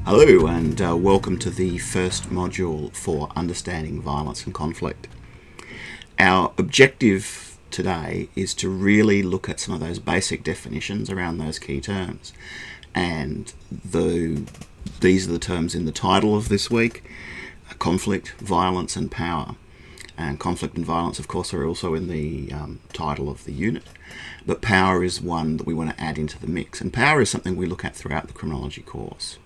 Hello, and welcome to the first module for understanding violence and conflict. Our objective today is to really look at some of those basic definitions around those key terms. And these are the terms in the title of this week: conflict, violence, and power. And conflict and violence, of course, are also in the title of the unit. But power is one that we want to add into the mix. And power is something we look at throughout the criminology course.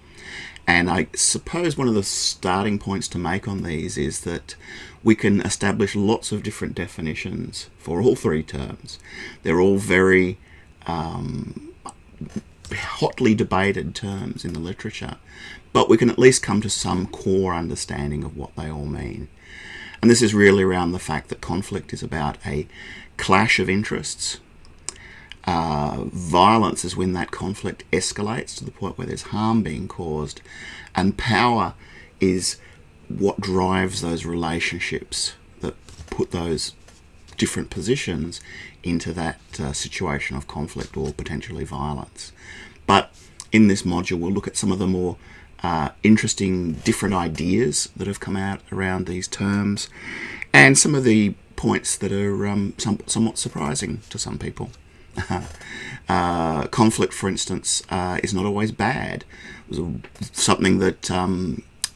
And I suppose one of the starting points to make on these is that we can establish lots of different definitions for all three terms. They're all very hotly debated terms in the literature, but we can at least come to some core understanding of what they all mean. And this is really around the fact that conflict is about a clash of interests. Violence is when that conflict escalates to the point where there's harm being caused, and power is what drives those relationships that put those different positions into that situation of conflict or potentially violence. But in this module, we'll look at some of the more interesting different ideas that have come out around these terms, and some of the points that are somewhat surprising to some people. Conflict, for instance, is not always bad. It was something that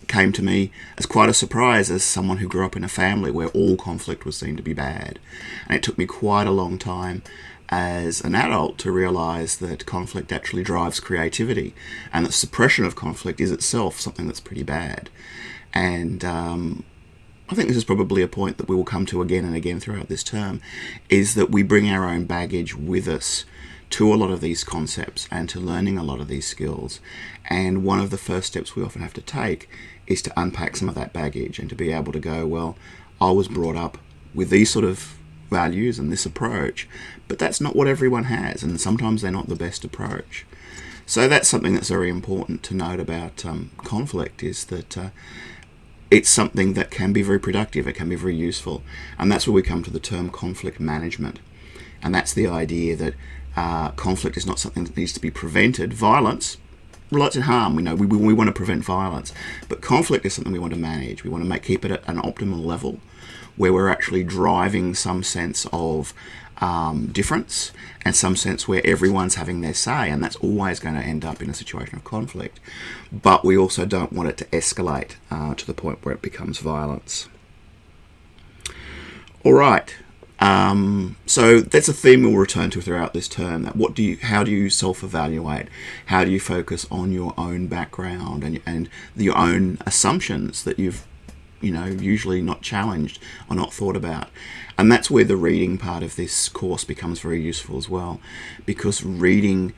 came to me as quite a surprise as someone who grew up in a family where all conflict was seen to be bad. And it took me quite a long time as an adult to realise that conflict actually drives creativity, and that suppression of conflict is itself something that's pretty bad. And I think this is probably a point that we will come to again and again throughout this term, is that we bring our own baggage with us to a lot of these concepts and to learning a lot of these skills. And one of the first steps we often have to take is to unpack some of that baggage and to be able to go, well, I was brought up with these sort of values and this approach, but that's not what everyone has, and sometimes they're not the best approach. So that's something that's very important to note about conflict, is that it's something that can be very productive, it can be very useful, and that's where we come to the term conflict management. And that's the idea that conflict is not something that needs to be prevented. Violence results in harm. We know we want to prevent violence, but conflict is something we want to manage. We want to keep it at an optimal level where we're actually driving some sense of difference and some sense where everyone's having their say, and that's always going to end up in a situation of conflict. But we also don't want it to escalate to the point where it becomes violence. All right. So that's a theme we'll return to throughout this term. That how do you self-evaluate? How do you focus on your own background and your own assumptions that you've usually not challenged or not thought about? And that's where the reading part of this course becomes very useful as well, because reading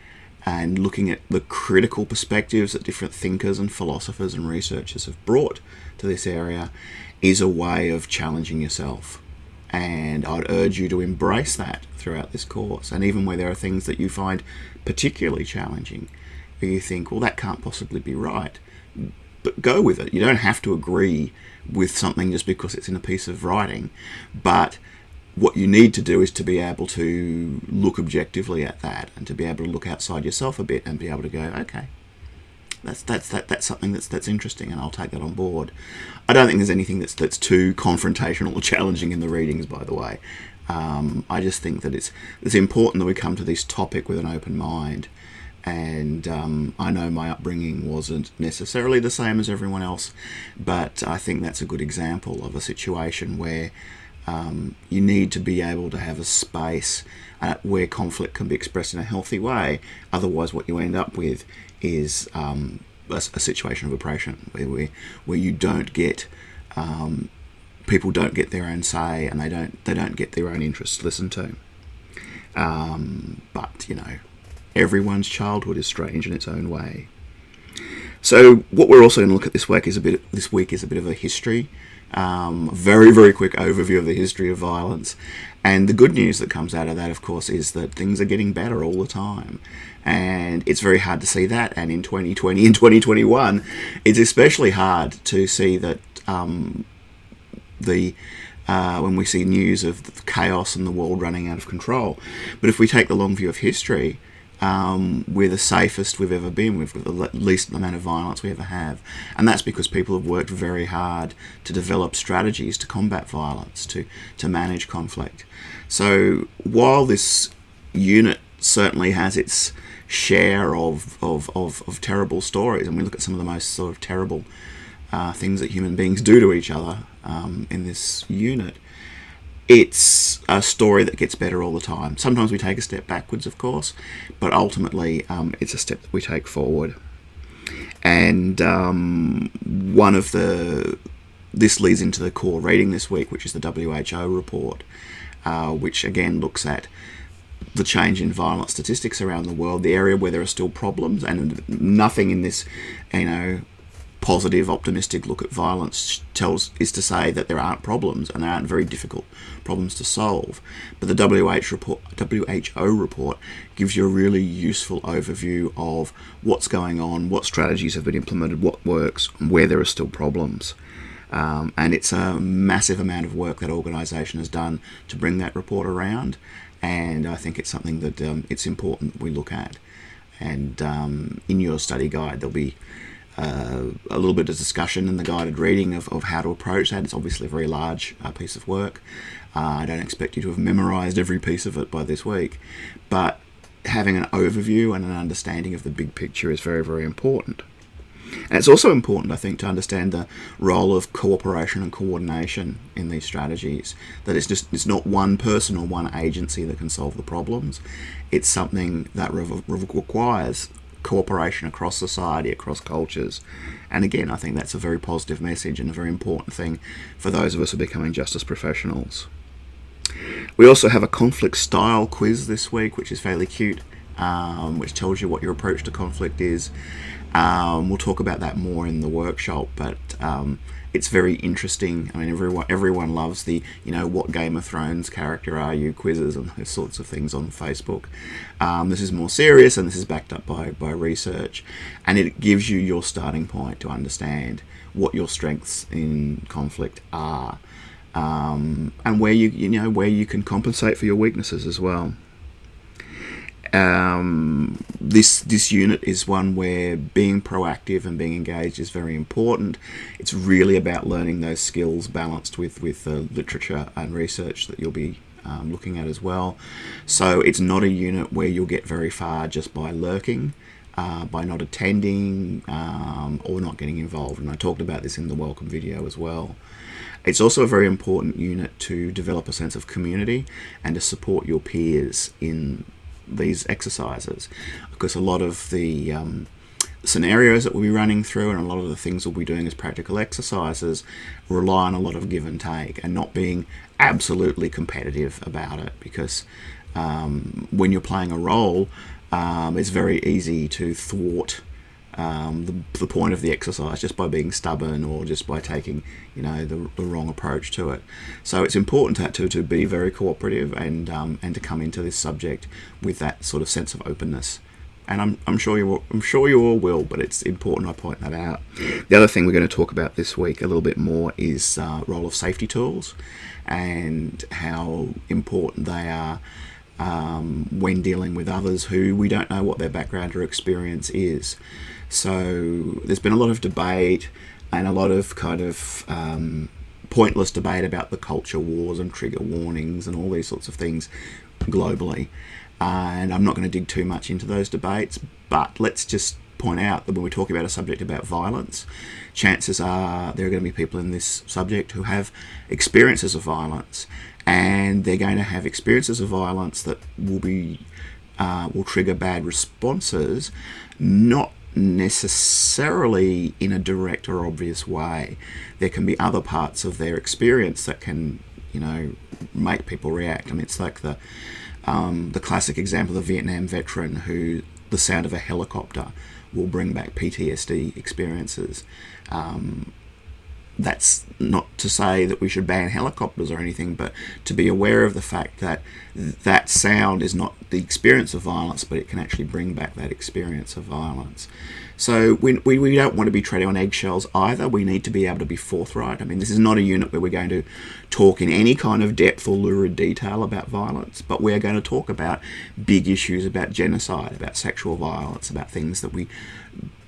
and looking at the critical perspectives that different thinkers and philosophers and researchers have brought to this area is a way of challenging yourself. And I'd urge you to embrace that throughout this course. And even where there are things that you find particularly challenging, where you think, well, that can't possibly be right, but go with it. You don't have to agree with something just because it's in a piece of writing. But what you need to do is to be able to look objectively at that, and to be able to look outside yourself a bit and be able to go, okay, that's something that's interesting, and I'll take that on board. I don't think there's anything that's too confrontational or challenging in the readings, by the way. I just think that it's important that we come to this topic with an open mind. And I know my upbringing wasn't necessarily the same as everyone else, but I think that's a good example of a situation where you need to be able to have a space where conflict can be expressed in a healthy way. Otherwise, what you end up with is a situation of oppression, where you don't get people don't get their own say, and they don't get their own interests listened to. But everyone's childhood is strange in its own way. So what we're also going to look at this week is a bit of a history, very, very quick overview of the history of violence. And the good news that comes out of that, of course, is that things are getting better all the time. And it's very hard to see that. And in 2020 and 2021, it's especially hard to see that when we see news of chaos and the world running out of control. But if we take the long view of history, we're the safest we've ever been. We've got the least amount of violence we ever have. And that's because people have worked very hard to develop strategies to combat violence, to manage conflict. So while this unit certainly has its share of terrible stories, and we look at some of the most sort of terrible things that human beings do to each other in this unit, it's a story that gets better all the time. Sometimes we take a step backwards, of course, but ultimately it's a step that we take forward. And this leads into the core reading this week, which is the WHO report, which again looks at the change in violence statistics around the world, the area where there are still problems, and nothing in this, positive, optimistic look at violence is to say that there aren't problems, and there aren't very difficult problems to solve. But the WHO report gives you a really useful overview of what's going on, what strategies have been implemented, what works, and where there are still problems. And it's a massive amount of work that organisation has done to bring that report around, and I think it's something that it's important that we look at. And in your study guide there'll be a little bit of discussion in the guided reading of how to approach that. It's obviously a very large piece of work. I don't expect you to have memorised every piece of it by this week, but having an overview and an understanding of the big picture is very, very important. And it's also important, I think, to understand the role of cooperation and coordination in these strategies. That it's not one person or one agency that can solve the problems. It's something that requires cooperation across society, across cultures. And again, I think that's a very positive message and a very important thing for those of us who are becoming justice professionals. We also have a conflict style quiz this week, which is fairly cute, which tells you what your approach to conflict is. We'll talk about that more in the workshop, but it's very interesting. I mean, everyone loves the, what Game of Thrones character are you quizzes and those sorts of things on Facebook. This is more serious, and this is backed up by research, and it gives you your starting point to understand what your strengths in conflict are, and where where you can compensate for your weaknesses as well. This unit is one where being proactive and being engaged is very important. It's really about learning those skills balanced with literature and research that you'll be looking at as well. So it's not a unit where you'll get very far just by lurking, by not attending, or not getting involved. And I talked about this in the welcome video as well. It's also a very important unit to develop a sense of community and to support your peers in these exercises, because a lot of the scenarios that we'll be running through and a lot of the things we'll be doing as practical exercises rely on a lot of give and take and not being absolutely competitive about it, because when you're playing a role, it's very easy to thwart the point of the exercise just by being stubborn or just by taking the wrong approach to it. So it's important to be very cooperative and to come into this subject with that sort of sense of openness. And I'm sure you all will, but it's important I point that out. The other thing we're going to talk about this week a little bit more is role of safety tools and how important they are when dealing with others who we don't know what their background or experience is. So there's been a lot of debate and a lot of kind of pointless debate about the culture wars and trigger warnings and all these sorts of things globally. And I'm not going to dig too much into those debates, but let's just point out that when we talk about a subject about violence, chances are there are going to be people in this subject who have experiences of violence, and they're going to have experiences of violence that will trigger bad responses, not necessarily in a direct or obvious way. There can be other parts of their experience that can, make people react. I mean, it's like the classic example of the Vietnam veteran who the sound of a helicopter will bring back PTSD experiences. That's not to say that we should ban helicopters or anything, but to be aware of the fact that that sound is not the experience of violence, but it can actually bring back that experience of violence. So we don't want to be treading on eggshells either. We need to be able to be forthright. I mean, this is not a unit where we're going to talk in any kind of depth or lurid detail about violence, but we're going to talk about big issues, about genocide, about sexual violence, about things that we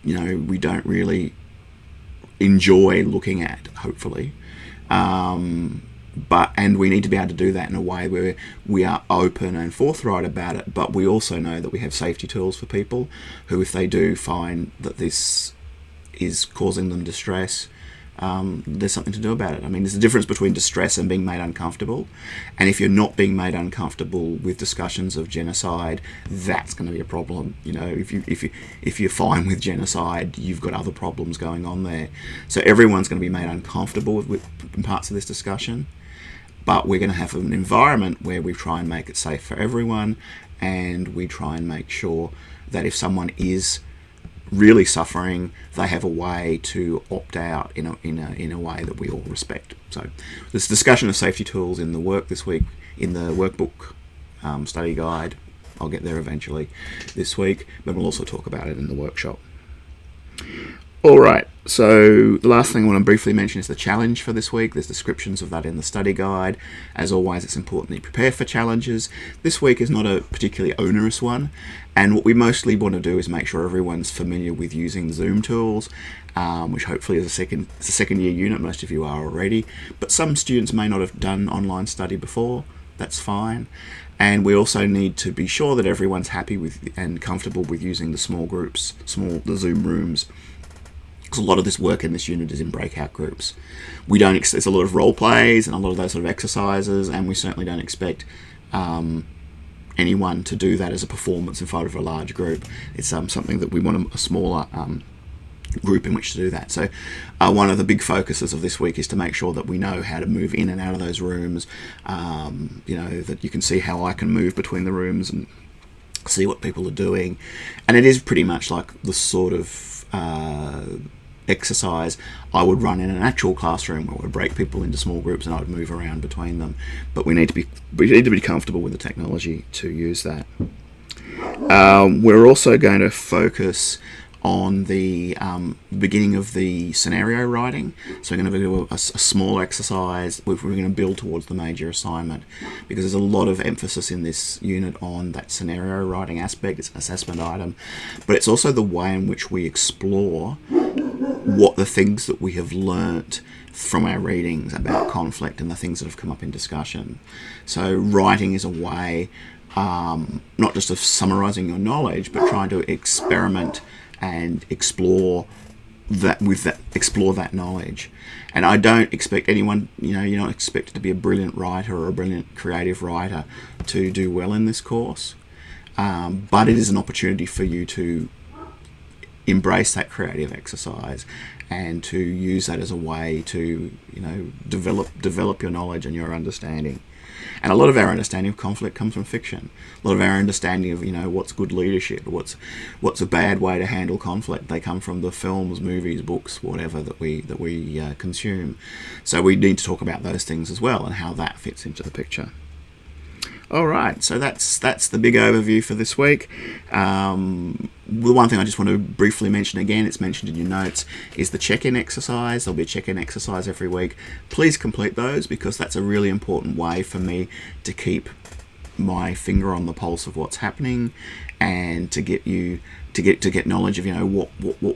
don't really enjoy looking at, hopefully. And we need to be able to do that in a way where we are open and forthright about it, but we also know that we have safety tools for people who, if they do find that this is causing them distress, there's something to do about it. I mean, there's a difference between distress and being made uncomfortable, and if you're not being made uncomfortable with discussions of genocide, that's going to be a problem. If you're fine with genocide, you've got other problems going on there. So everyone's going to be made uncomfortable with parts of this discussion, but we're going to have an environment where we try and make it safe for everyone, and we try and make sure that if someone is really suffering, they have a way to opt out in a way that we all respect. So this discussion of safety tools in the work this week, in the workbook study guide. I'll get there eventually this week, but we'll also talk about it in the workshop. All right, so the last thing I want to briefly mention is the challenge for this week. There's descriptions of that in the study guide. As always, it's important that you prepare for challenges. This week is not a particularly onerous one, and what we mostly want to do is make sure everyone's familiar with using Zoom tools, which hopefully is it's a second year unit. Most of you are already, but some students may not have done online study before. That's fine. And we also need to be sure that everyone's happy with and comfortable with using the small groups, the Zoom rooms. Because a lot of this work in this unit is in breakout groups. There's a lot of role plays and a lot of those sort of exercises, and we certainly don't expect anyone to do that as a performance in front of a large group. It's something that we want a smaller group in which to do that. So one of the big focuses of this week is to make sure that we know how to move in and out of those rooms, that you can see how I can move between the rooms and see what people are doing. And it is pretty much like the sort of exercise I would run in an actual classroom, where I would break people into small groups and I would move around between them. But we need to be comfortable with the technology to use that. We're also going to focus on the beginning of the scenario writing. So we're going to do a small exercise. We're going to build towards the major assignment, because there's a lot of emphasis in this unit on that scenario writing aspect. It's an assessment item, but it's also the way in which we explore what the things that we have learnt from our readings about conflict and the things that have come up in discussion. So writing is a way not just of summarising your knowledge, but trying to experiment and explore that knowledge. And I don't expect anyone, you're not expected to be a brilliant writer or a brilliant creative writer to do well in this course, but it is an opportunity for you to embrace that creative exercise and to use that as a way to develop your knowledge and your understanding. And a lot of our understanding of conflict comes from fiction. A lot of our understanding of what's good leadership, what's a bad way to handle conflict, they come from the films, movies, books, whatever that we consume. So we need to talk about those things as well and how that fits into the picture. All right, so that's the big overview for this week. The one thing I just want to briefly mention again, it's mentioned in your notes, is the check-in exercise. There'll be a check-in exercise every week. Please complete those, because that's a really important way for me to keep my finger on the pulse of what's happening, and to get knowledge of what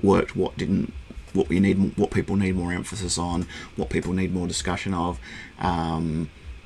worked, what didn't, what people need more emphasis on, what people need more discussion of.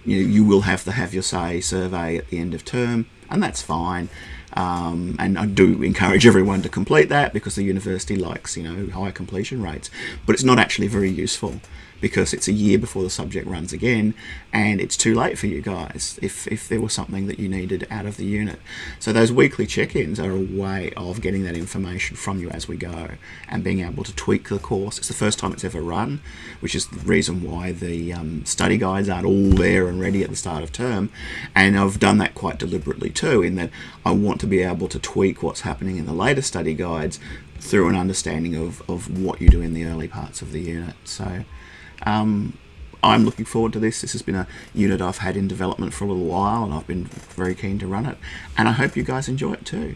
You will have to have your say survey at the end of term, and that's fine. And I do encourage everyone to complete that, because the university likes high completion rates, but it's not actually very useful, because it's a year before the subject runs again, and it's too late for you guys if there was something that you needed out of the unit. So those weekly check-ins are a way of getting that information from you as we go and being able to tweak the course. It's the first time it's ever run, which is the reason why the study guides aren't all there and ready at the start of term, and I've done that quite deliberately too, in that I want to be able to tweak what's happening in the later study guides through an understanding of what you do in the early parts of the unit. So I'm looking forward to this. This has been a unit I've had in development for a little while, and I've been very keen to run it, and I hope you guys enjoy it too.